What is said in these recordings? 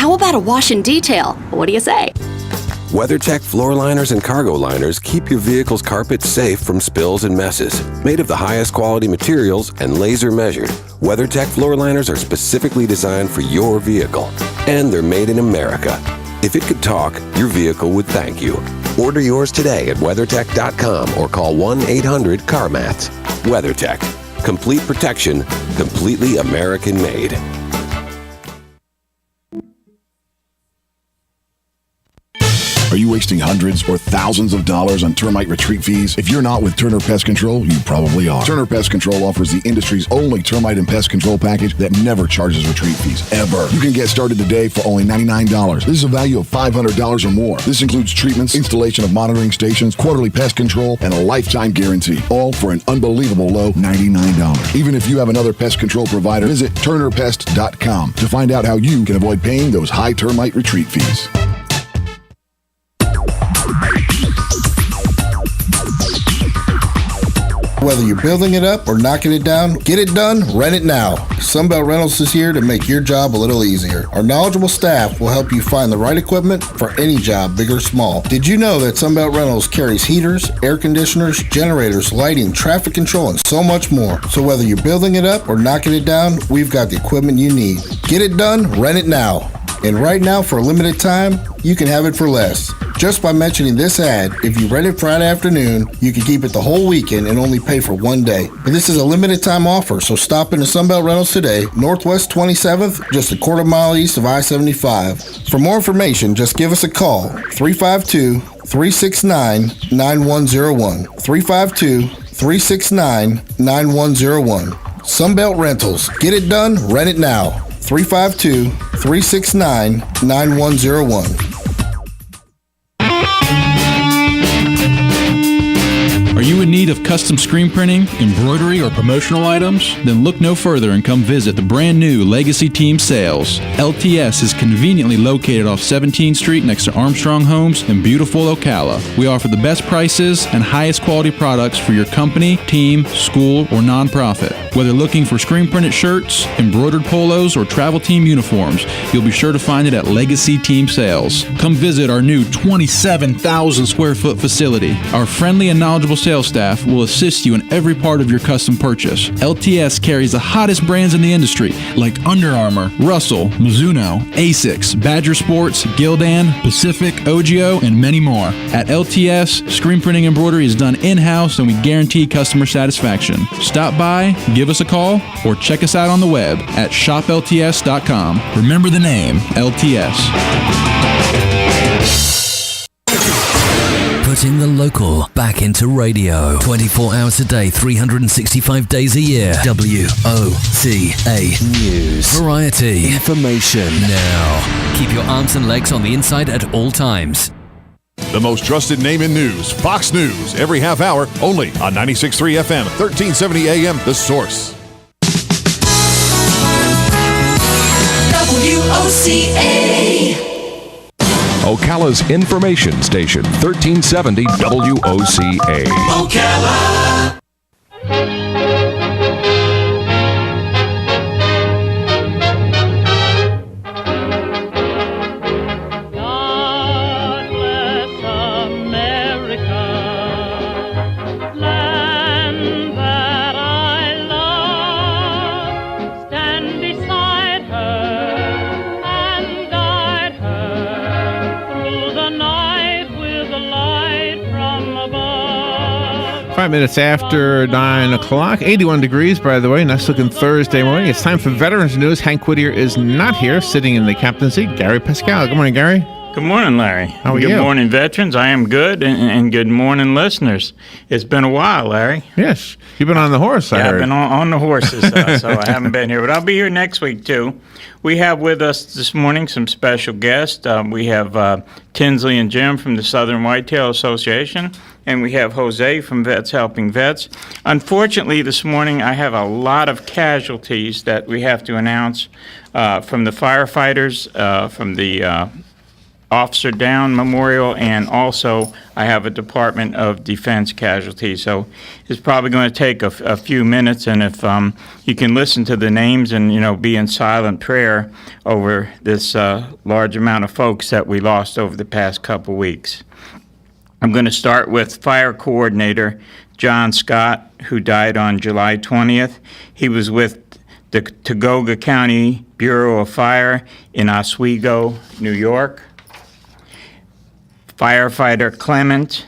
how about a wash and detail? What do you say? WeatherTech floor liners and cargo liners keep your vehicle's carpet safe from spills and messes. Made of the highest quality materials and laser measured, WeatherTech floor liners are specifically designed for your vehicle. And they're made in America. If it could talk, your vehicle would thank you. Order yours today at WeatherTech.com or call 1-800-CarMats. WeatherTech. Complete protection, completely American made. Are you wasting hundreds or thousands of dollars on termite retreat fees? If you're not with Turner Pest Control, you probably are. Turner Pest Control offers the industry's only termite and pest control package that never charges retreat fees, ever. You can get started today for only $99. This is a value of $500 or more. This includes treatments, installation of monitoring stations, quarterly pest control, and a lifetime guarantee, all for an unbelievable low $99. Even if you have another pest control provider, visit turnerpest.com to find out how you can avoid paying those high termite retreat fees. Whether you're building it up or knocking it down, get it done, rent it now. Sunbelt Rentals is here to make your job a little easier. Our knowledgeable staff will help you find the right equipment for any job, big or small. Did you know that Sunbelt Rentals carries heaters, air conditioners, generators, lighting, traffic control, and so much more? So whether you're building it up or knocking it down, we've got the equipment you need. Get it done, rent it now. And right now, for a limited time, you can have it for less. Just by mentioning this ad, if you rent it Friday afternoon, you can keep it the whole weekend and only pay for one day. But this is a limited time offer, so stop into Sunbelt Rentals today, Northwest 27th, just a quarter mile east of I-75. For more information, just give us a call, 352-369-9101. 352-369-9101. Sunbelt Rentals. Get it done, rent it now. 352-369-9101. Are you in need of custom screen printing, embroidery, or promotional items? Then look no further and come visit the brand new Legacy Team Sales. LTS is conveniently located off 17th Street next to Armstrong Homes in beautiful Ocala. We offer the best prices and highest quality products for your company, team, school, or nonprofit. Whether looking for screen printed shirts, embroidered polos, or travel team uniforms, you'll be sure to find it at Legacy Team Sales. Come visit our new 27,000 square foot facility. Our friendly and knowledgeable sales staff will assist you in every part of your custom purchase. LTS carries the hottest brands in the industry like Under Armour, Russell, Mizuno, Asics, Badger Sports, Gildan, Pacific, Ogio, and many more. At LTS, screen printing embroidery is done in-house and we guarantee customer satisfaction. Stop by, give us a call, or check us out on the web at shoplts.com. Remember the name, LTS. Putting the local back into radio. 24 hours a day, 365 days a year. WOCA News. Variety. Information. Now. Keep your arms and legs on the inside at all times. The most trusted name in news, Fox News, every half hour, only on 96.3 FM, 1370 AM, The Source. WOCA. Ocala's information station, 1370 WOCA. Ocala. Minutes after 9 o'clock, 81 degrees, by the way. Nice looking Thursday morning. It's time for Veterans News. Hank Whittier is not here, sitting in the captain's seat. Gary Pascale. Good morning, Gary. Good morning, Larry. How are you? Good morning, veterans. I am good, and good morning, listeners. It's been a while, Larry. Yes. You've been on the horse, I heard. I've been on the horses, so I haven't been here. But I'll be here next week, too. We have with us this morning some special guests. We have Tinsley and Jim from the Southern Whitetail Association, and we have Jose from Vets Helping Vets. Unfortunately, this morning I have a lot of casualties that we have to announce from the firefighters, from the Officer Down Memorial, and also I have a Department of Defense casualty. So it's probably going to take a few minutes, and if you can listen to the names and, be in silent prayer over this large amount of folks that we lost over the past couple weeks. I'm going to start with Fire Coordinator John Scott, who died on July 20th. He was with the Tioga County Bureau of Fire in Oswego, New York. Firefighter Clement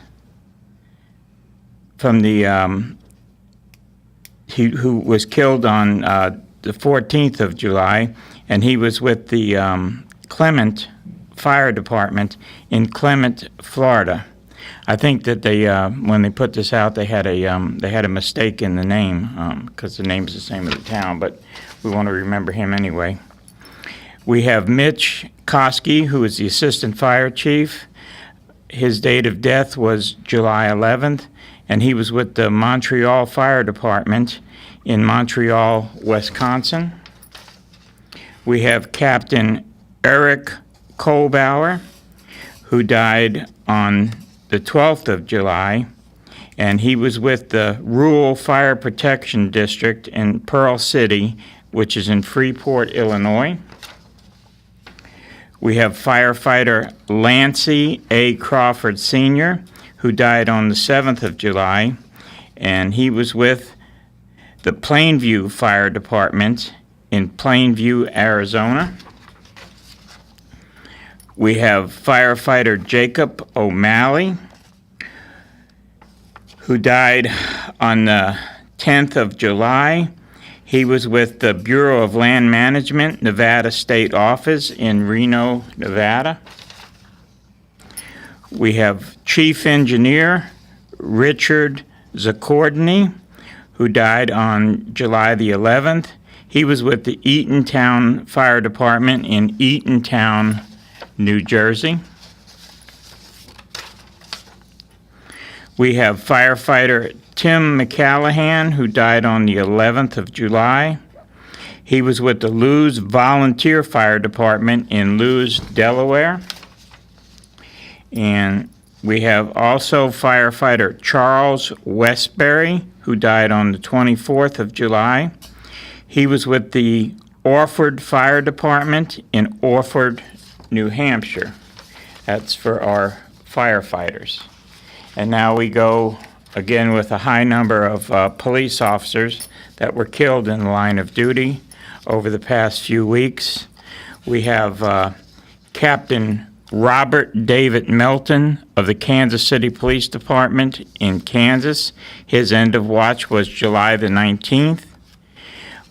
from the who was killed on the 14th of July, and he was with the Clement Fire Department in Clement, Florida. I think that they when they put this out, they had a mistake in the name because the name's the same as the town, but we want to remember him anyway. We have Mitch Koski, who is the Assistant Fire Chief. His date of death was July 11th, and he was with the Montreal Fire Department in Montreal, Wisconsin. We have Captain Eric Kohlbauer, who died on the 12th of July, and he was with the Rural Fire Protection District in Pearl City, which is in Freeport, Illinois. We have firefighter Lancey A. Crawford Sr., who died on the 7th of July, and he was with the Plainview Fire Department in Plainview, Arizona. We have firefighter Jacob O'Malley, who died on the 10th of July. He was with the Bureau of Land Management, Nevada State Office in Reno, Nevada. We have Chief Engineer Richard Zakordny, who died on July the 11th. He was with the Eatontown Fire Department in Eatontown, New Jersey. We have firefighter Tim McCallahan, who died on the 11th of July. He was with the Lewes Volunteer Fire Department in Lewes, Delaware. And we have also firefighter Charles Westbury, who died on the 24th of July. He was with the Orford Fire Department in Orford, New Hampshire. That's for our firefighters. And now we go again with a high number of police officers that were killed in the line of duty over the past few weeks. We have Captain Robert David Melton of the Kansas City Police Department in Kansas. His end of watch was July the 19th.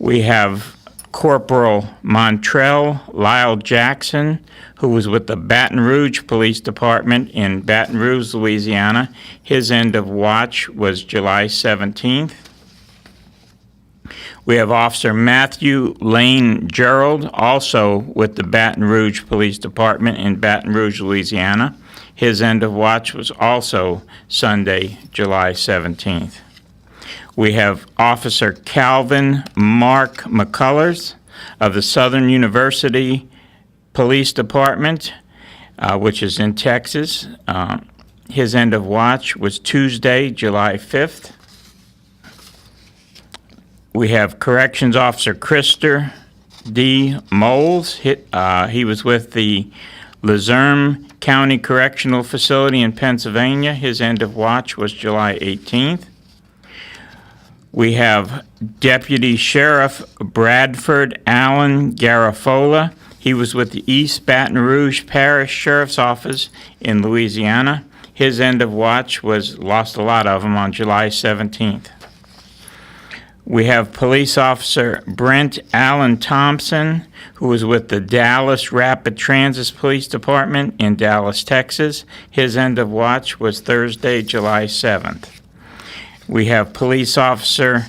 We have Corporal Montrell Lyle Jackson, who was with the Baton Rouge Police Department in Baton Rouge, Louisiana. His end of watch was July 17th. We have Officer Matthew Lane Gerald, also with the Baton Rouge Police Department in Baton Rouge, Louisiana. His end of watch was also Sunday, July 17th. We have Officer Calvin Mark McCullers of the Southern University Police Department, which is in Texas. His end of watch was Tuesday, July 5th. We have Corrections Officer Krister D. Moles. He was with the Luzerne County Correctional Facility in Pennsylvania. His end of watch was July 18th. We have Deputy Sheriff Bradford Allen Garafola. He was with the East Baton Rouge Parish Sheriff's Office in Louisiana. His end of watch lost a lot of them on July 17th. We have Police Officer Brent Allen Thompson, who was with the Dallas Rapid Transit Police Department in Dallas, Texas. His end of watch was Thursday, July 7th. We have Police Officer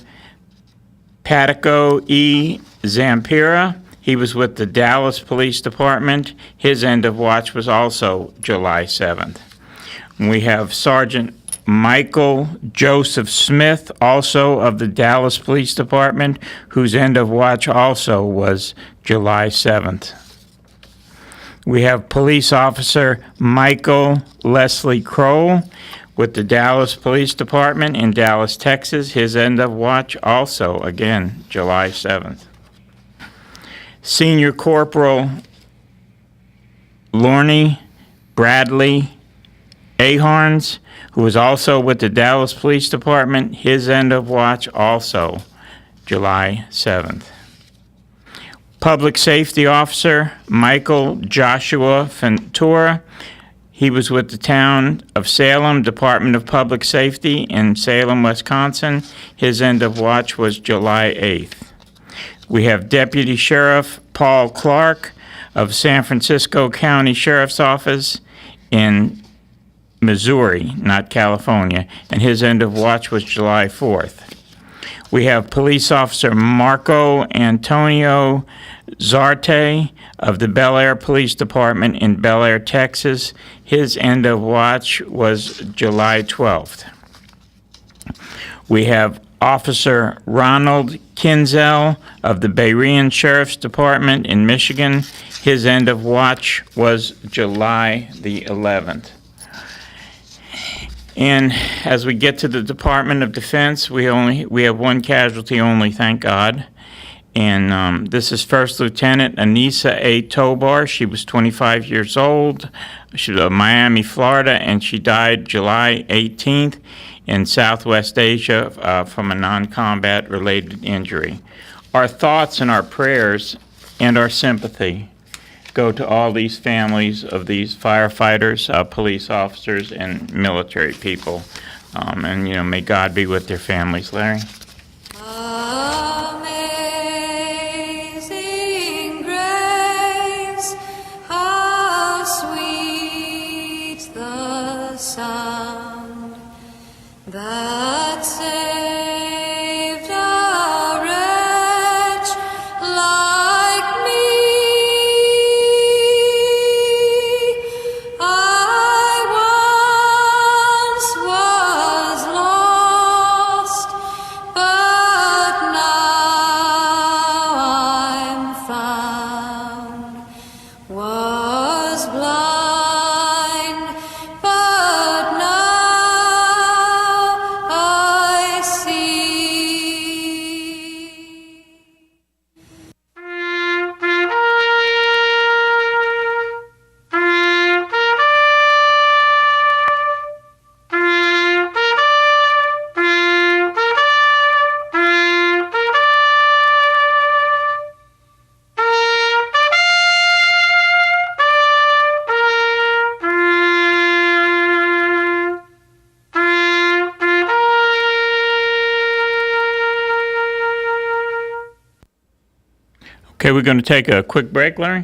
Patico E. Zampira. He was with the Dallas Police Department. His end of watch was also July 7th. And we have Sergeant Michael Joseph Smith, also of the Dallas Police Department, whose end of watch also was July 7th. We have police officer Michael Leslie Kroll with the Dallas Police Department in Dallas, Texas. His end of watch also, again, July 7th. Senior Corporal Lorne Bradley Ahorns, who is also with the Dallas Police Department. His end of watch also, July 7th. Public Safety Officer Michael Joshua Ventura. He was with the Town of Salem Department of Public Safety in Salem, Wisconsin. His end of watch was July 8th. We have Deputy Sheriff Paul Clark of San Francisco County Sheriff's Office in Missouri, not California, and his end of watch was July 4th. We have Police Officer Marco Antonio Zarte of the Bel Air Police Department in Bel Air, Texas. His end of watch was July 12th. We have Officer Ronald Kinzel of the Berean Sheriff's Department in Michigan. His end of watch was July the 11th. And as we get to the Department of Defense, we have one casualty only, thank God. And this is First Lieutenant Anissa A. Tobar. She was 25 years old. She was of Miami, Florida, and she died July 18th in Southwest Asia from a non-combat related injury. Our thoughts and our prayers and our sympathy go to all these families of these firefighters, police officers, and military people. And, may God be with their families, Larry. Amazing grace, how sweet the sound that saved a wretch like me. I once was lost, but now I'm found. Was blind, but now I see. Okay, we're going to take a quick break, Larry.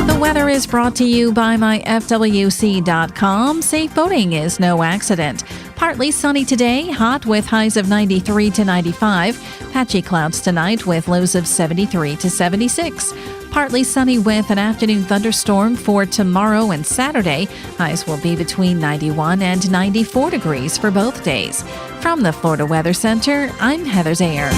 The weather is brought to you by myfwc.com. Safe boating is no accident. Partly sunny today, hot with highs of 93 to 95. Patchy clouds tonight with lows of 73 to 76. Partly sunny with an afternoon thunderstorm for tomorrow and Saturday. Highs will be between 91 and 94 degrees for both days. From the Florida Weather Center, I'm Heather Zayer.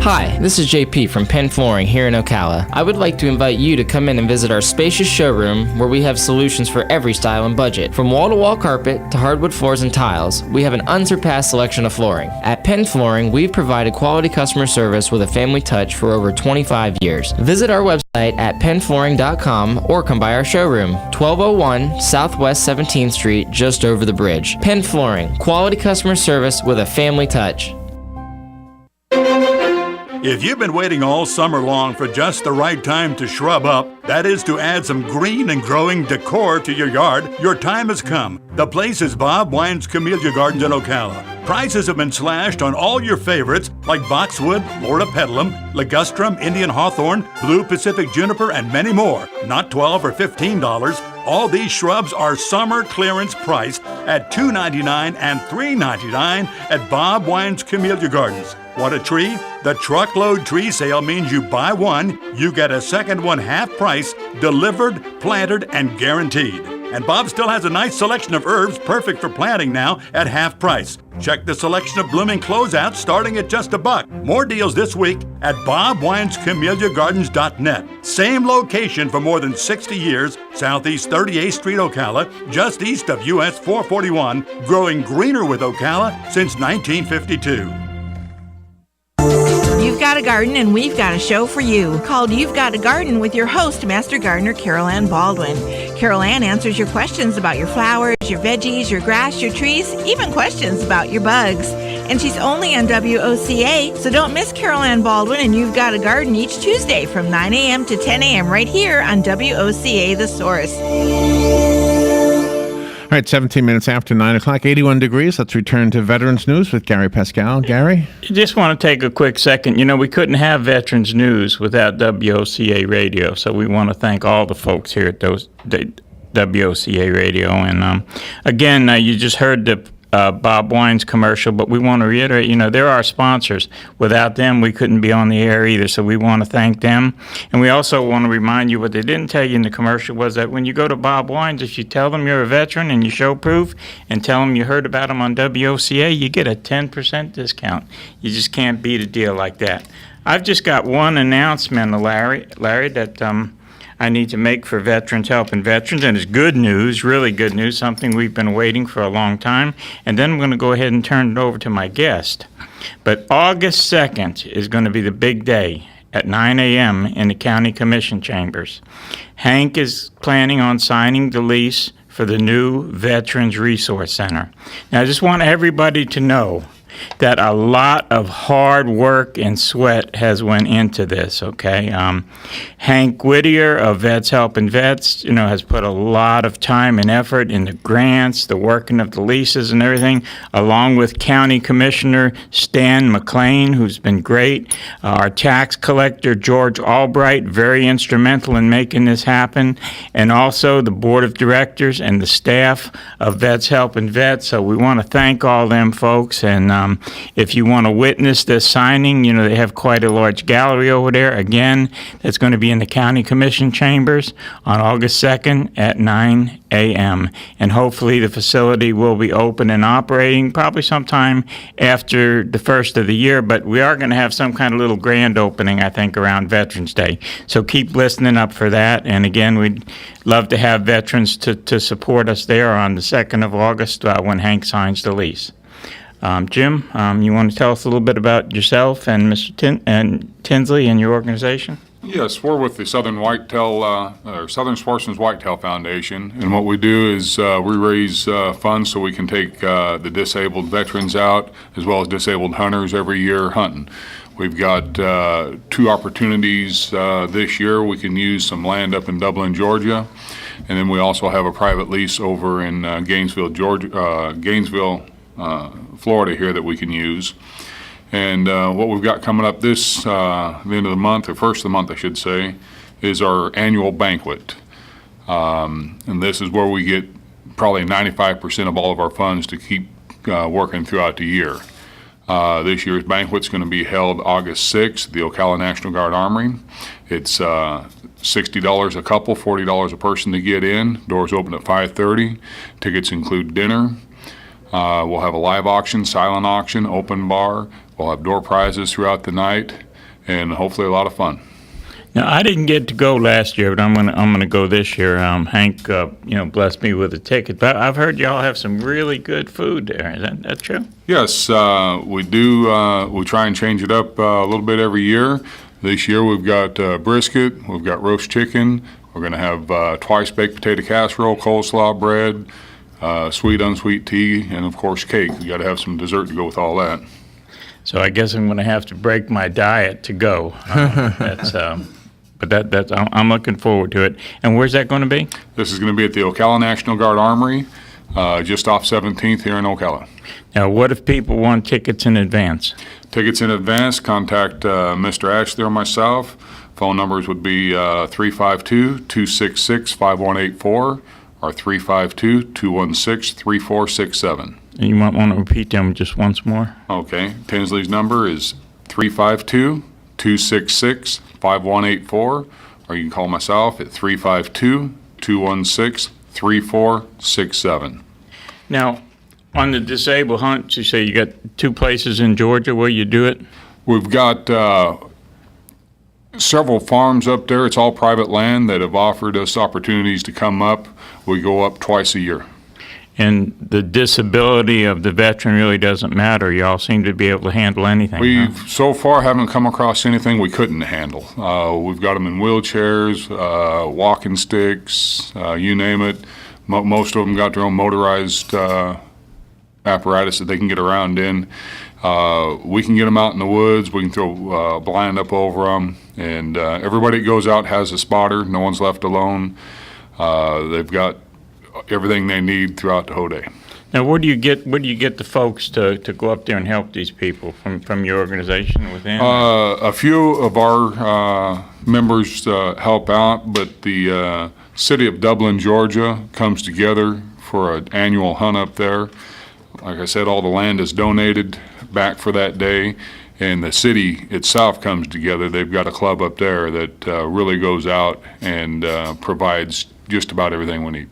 Hi, this is JP from Penn Flooring here in Ocala. I would like to invite you to come in and visit our spacious showroom where we have solutions for every style and budget. From wall-to-wall carpet to hardwood floors and tiles, we have an unsurpassed selection of flooring. At Penn Flooring, we've provided quality customer service with a family touch for over 25 years. Visit our website at pennflooring.com or come by our showroom, 1201 Southwest 17th Street, just over the bridge. Penn Flooring, quality customer service with a family touch. If you've been waiting all summer long for just the right time to shrub up, that is to add some green and growing decor to your yard, your time has come. The place is Bob Wine's Camellia Gardens in Ocala. Prices have been slashed on all your favorites like boxwood, Florida petalum, ligustrum, Indian hawthorn, blue Pacific juniper, and many more. Not $12 or $15. All these shrubs are summer clearance priced at $2.99 and $3.99 at Bob Wine's Camellia Gardens. Want a tree? The truckload tree sale means you buy one, you get a second one half price, delivered, planted, and guaranteed. And Bob still has a nice selection of herbs perfect for planting now at half price. Check the selection of blooming closeouts starting at just $1. More deals this week at bobwinescamelliagardens.net. Same location for more than 60 years, Southeast 38th Street, Ocala, just east of US 441, growing greener with Ocala since 1952. You've got a garden and we've got a show for you called You've Got a Garden with your host, Master Gardener Carol Ann Baldwin. Carol Ann answers your questions about your flowers, your veggies, your grass, your trees, even questions about your bugs. And she's only on WOCA, so don't miss Carol Ann Baldwin and You've Got a Garden each Tuesday from 9 a.m. to 10 a.m. right here on WOCA The Source. All right, 17 minutes after 9 o'clock, 81 degrees. Let's return to Veterans News with Gary Pascale. Gary? I just want to take a quick second. We couldn't have Veterans News without WOCA Radio, so we want to thank all the folks here at WOCA Radio. And again, you just heard the Bob Wines commercial, but we want to reiterate, they're our sponsors. Without them, we couldn't be on the air either, so we want to thank them. And we also want to remind you what they didn't tell you in the commercial was that when you go to Bob Wines, if you tell them you're a veteran and you show proof and tell them you heard about them on WOCA, you get a 10% discount. You just can't beat a deal like that. I've just got one announcement, Larry, that I need to make for Veterans Helping Veterans, and it's good news, really good news, something we've been waiting for a long time. And then I'm going to go ahead and turn it over to my guest. But August 2nd is going to be the big day at 9 a.m. in the County Commission chambers. Hank is planning on signing the lease for the new Veterans Resource Center. Now, I just want everybody to know that a lot of hard work and sweat has went into this, okay? Hank Whittier of Vets Helping Vets, has put a lot of time and effort in the grants, the working of the leases and everything, along with County Commissioner Stan McLean, who's been great. Our tax collector, George Albright, very instrumental in making this happen, and also the board of directors and the staff of Vets Helping Vets. So we want to thank all them folks, and if you want to witness this signing, they have quite a large gallery over there. Again, that's going to be in the County Commission chambers on August 2nd at 9 a.m. And hopefully the facility will be open and operating probably sometime after the first of the year. But we are going to have some kind of little grand opening, I think, around Veterans Day. So keep listening up for that. And again, we'd love to have veterans to support us there on the 2nd of August when Hank signs the lease. Jim, you want to tell us a little bit about yourself and Mr. Tinsley and your organization? Yes, we're with the Southern Sportsman's WhiteTailed Foundation, and what we do is we raise funds so we can take the disabled veterans out, as well as disabled hunters every year hunting. We've got 2 opportunities this year. We can use some land up in Dublin, Georgia, and then we also have a private lease over in Gainesville, Florida here that we can use. And what we've got coming up this the end of the month, or first of the month I should say, is our annual banquet. And this is where we get probably 95% of all of our funds to keep working throughout the year. This year's banquet's going to be held August 6th at the Ocala National Guard Armory. It's $60 a couple, $40 a person to get in. Doors open at 5:30. Tickets include dinner. We'll have a live auction, silent auction, open bar. We'll have door prizes throughout the night, and hopefully a lot of fun. Now, I didn't get to go last year, but I'm gonna go this year. Hank, blessed me with a ticket. But I've heard y'all have some really good food there. Is that true? Yes, we do. We try and change it up a little bit every year. This year we've got brisket, we've got roast chicken. We're going to have twice baked potato casserole, coleslaw bread, sweet, unsweet tea, and of course cake. You got to have some dessert to go with all that. So I guess I'm going to have to break my diet to go. But I'm looking forward to it. And where's that going to be? This is going to be at the Ocala National Guard Armory, just off 17th here in Ocala. Now, what if people want tickets in advance? Tickets in advance, contact Mr. Ashley or myself. Phone numbers would be 352-266-5184 or 352-216-3467. And you might want to repeat them just once more. Okay. Tinsley's number is 352-266-5184, or you can call myself at 352-216-3467. 888-888-3467. Now, on the disabled hunts, you say you got 2 places in Georgia where you do it? We've got several farms up there. It's all private land that have offered us opportunities to come up. We go up twice a year. And the disability of the veteran really doesn't matter. You all seem to be able to handle anything. We so far haven't come across anything we couldn't handle. We've got them in wheelchairs, walking sticks, you name it. Most of them got their own motorized apparatus that they can get around in. We can get them out in the woods. We can throw a blind up over them. And everybody that goes out has a spotter. No one's left alone. They've got everything they need throughout the whole day. Now, where do you get the folks to go up there and help these people from your organization within? A few of our members help out, but the city of Dublin, Georgia comes together for an annual hunt up there. Like I said, all the land is donated back for that day, and the city itself comes together. They've got a club up there that really goes out and provides just about everything we need.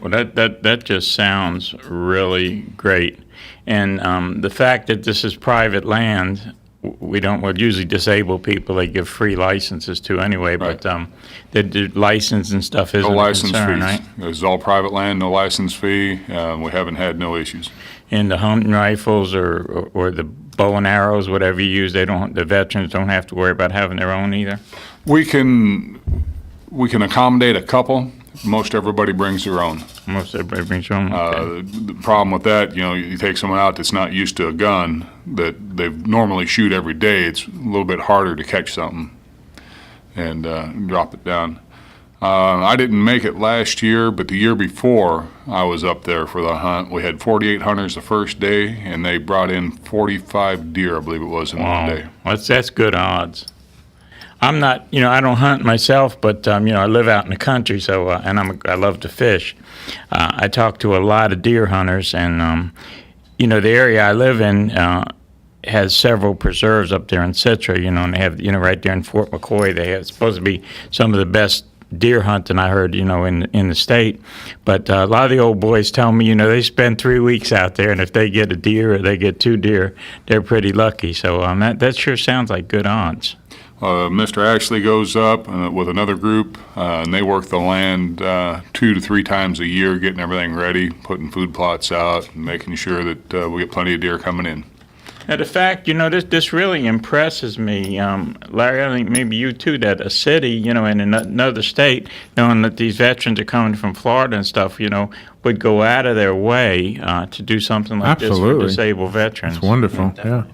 Well, that just sounds really great. And the fact that this is private land, well, usually disabled people, they give free licenses to anyway, right. But the license and stuff isn't a concern, right? This is all private land, no license fee. We haven't had no issues. And the hunting rifles or the bow and arrows, whatever you use, the veterans don't have to worry about having their own either? We can accommodate a couple. Most everybody brings their own. Most everybody brings their own. Okay. The problem with that, you take someone out that's not used to a gun that they normally shoot every day. It's a little bit harder to catch something and drop it down. I didn't make it last year, but the year before I was up there for the hunt. We had 48 hunters the first day, and they brought in 45 deer, I believe it was, in one day. That's good odds. I'm not, I don't hunt myself, but I live out in the country, so and I love to fish. I talk to a lot of deer hunters, and the area I live in has several preserves up there in Citra, and they have, right there in Fort McCoy, they have supposed to be some of the best deer hunting I heard, in the state. But a lot of the old boys tell me, they spend 3 weeks out there, and if they get a deer or they get 2 deer, they're pretty lucky. So that sure sounds like good odds. Mr. Ashley goes up with another group, and they work the land 2 to 3 times a year, getting everything ready, putting food plots out, and making sure that we get plenty of deer coming in. Now, the fact, this really impresses me, Larry, I think maybe you too, that a city, in another state, knowing that these veterans are coming from Florida and stuff, would go out of their way to do something like this for disabled veterans. It's wonderful, yeah.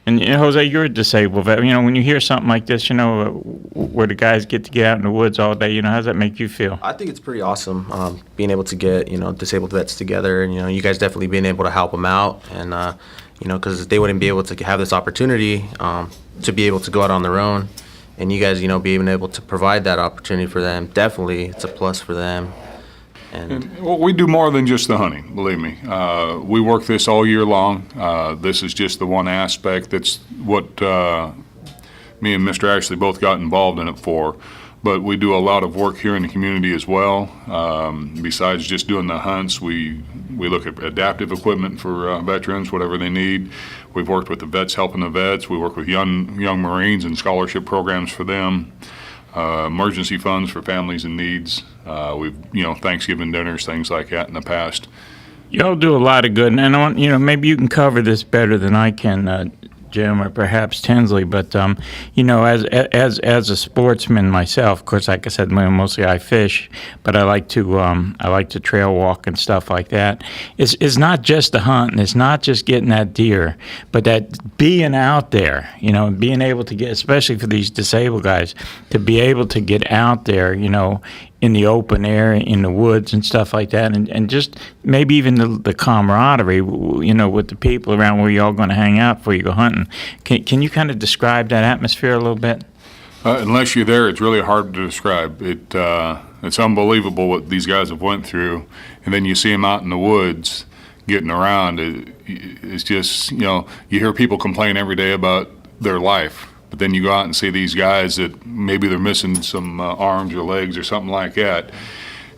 And Jose, you're a disabled vet. When you hear something like this, where the guys get to get out in the woods all day, how does that make you feel? I think it's pretty awesome being able to get, disabled vets together, and, you guys definitely being able to help them out, and, because they wouldn't be able to have this opportunity to be able to go out on their own, and you guys, being able to provide that opportunity for them, definitely it's a plus for them. And we do more than just the hunting, believe me. We work this all year long. This is just the one aspect that's what me and Mr. Ashley both got involved in it for. But we do a lot of work here in the community as well. Besides just doing the hunts, we look at adaptive equipment for veterans, whatever they need. We've worked with the vets helping the vets. We work with young Marines and scholarship programs for them. Emergency funds for families in needs. We've, Thanksgiving dinners, things like that in the past. Y'all do a lot of good, and I want, maybe you can cover this better than I can, Jim, or perhaps Tinsley, but, as a sportsman myself, of course, like I said, mostly I fish, but I like to trail walk and stuff like that. It's not just the hunt, and it's not just getting that deer, but that being out there, being able to get, especially for these disabled guys, to be able to get out there, in the open air, in the woods and stuff like that, and just maybe even the camaraderie, with the people around where you're all going to hang out before you go hunting. Can you kind of describe that atmosphere a little bit? Unless you're there, it's really hard to describe. It's unbelievable what these guys have went through, and then you see them out in the woods getting around. It's just, you hear people complain every day about their life. But then you go out and see these guys that maybe they're missing some arms or legs or something like that.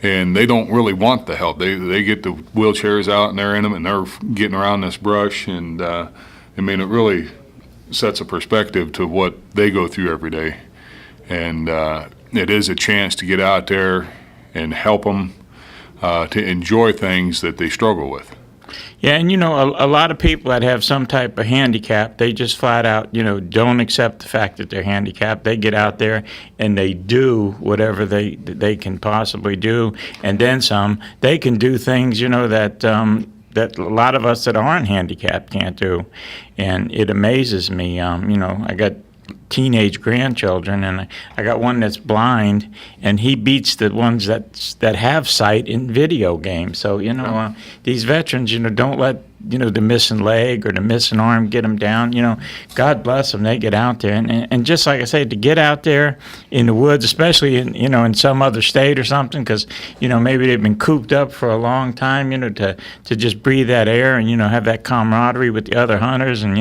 and they don't really want the help. They get the wheelchairs out and they're in them and they're getting around this brush, and I mean, it really sets a perspective to what they go through every day. And it is a chance to get out there and help them to enjoy things that they struggle with. Yeah, and a lot of people that have some type of handicap, they just flat out, don't accept the fact that they're handicapped. They get out there and they do whatever they can possibly do, and then some. They can do things, that a lot of us that aren't handicapped can't do, and it amazes me. I got teenage grandchildren, and I got one that's blind, and he beats the ones that have sight in video games. So these veterans, don't let the missing leg or the missing arm get them down. God bless them. They get out there, and just like I say, to get out there in the woods, especially in some other state or something, because maybe they've been cooped up for a long time. To just breathe that air and have that camaraderie with the other hunters, and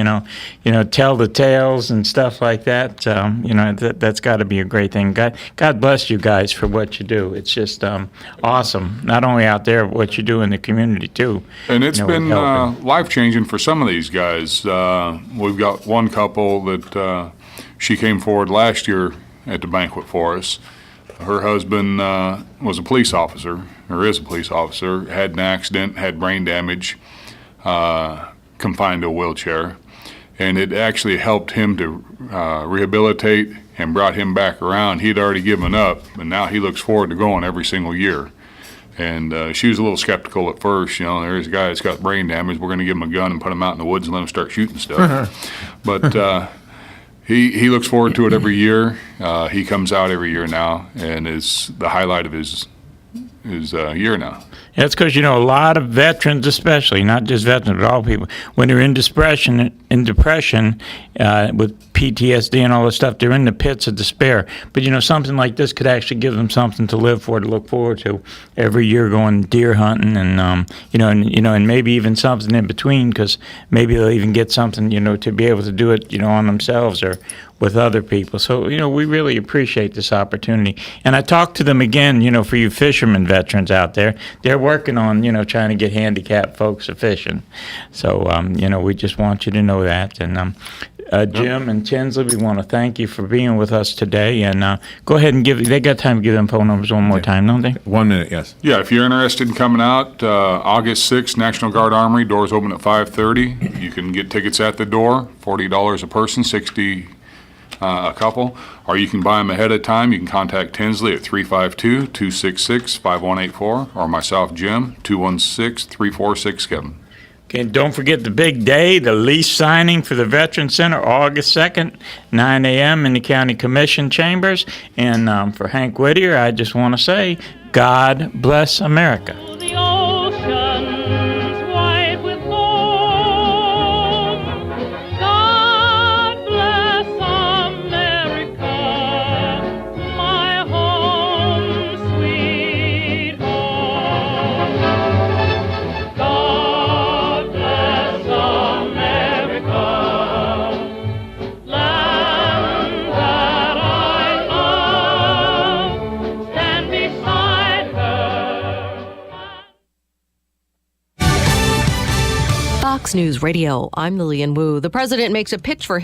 tell the tales and stuff like that. That's got to be a great thing. God bless you guys for what you do. It's just awesome. Not only out there, but what you do in the community too. And it's been life-changing for some of these guys. We've got one couple that she came forward last year at the banquet for us. Her husband was a police officer, or is a police officer, had an accident, had brain damage, confined to a wheelchair. And it actually helped him to rehabilitate and brought him back around. He'd already given up, and now he looks forward to going every single year. And she was a little skeptical at first. There's a guy that's got brain damage. We're going to give him a gun and put him out in the woods and let him start shooting stuff. But he looks forward to it every year. He comes out every year now, and is the highlight of his year now. That's because, a lot of veterans especially, not just veterans, but all people, when they're in depression with PTSD and all this stuff, they're in the pits of despair. But, something like this could actually give them something to live for, to look forward to every year, going deer hunting and, and maybe even something in between, because maybe they'll even get something, to be able to do it, on themselves or with other people. So, we really appreciate this opportunity. And I talked to them again, for you fishermen veterans out there. They're working on, trying to get handicapped folks to fishing. So, we just want you to know that. And Jim and Tinsley, we want to thank you for being with us today. And go ahead and they got time to give them phone numbers one more time, don't they? 1 minute, yes. Yeah, if you're interested in coming out, August 6th, National Guard Armory, doors open at 5:30. You can get tickets at the door, $40 a person, $60 a couple, or you can buy them ahead of time. You can contact Tinsley at 352-266-5184, or myself, Jim, 216-3467. Okay, don't forget the big day, the lease signing for the Veteran Center, August 2nd, 9 a.m. in the County Commission chambers. And for Hank Whittier, I just want to say, God bless America. Fox News Radio, I'm Lillian Wu. The president makes a pitch for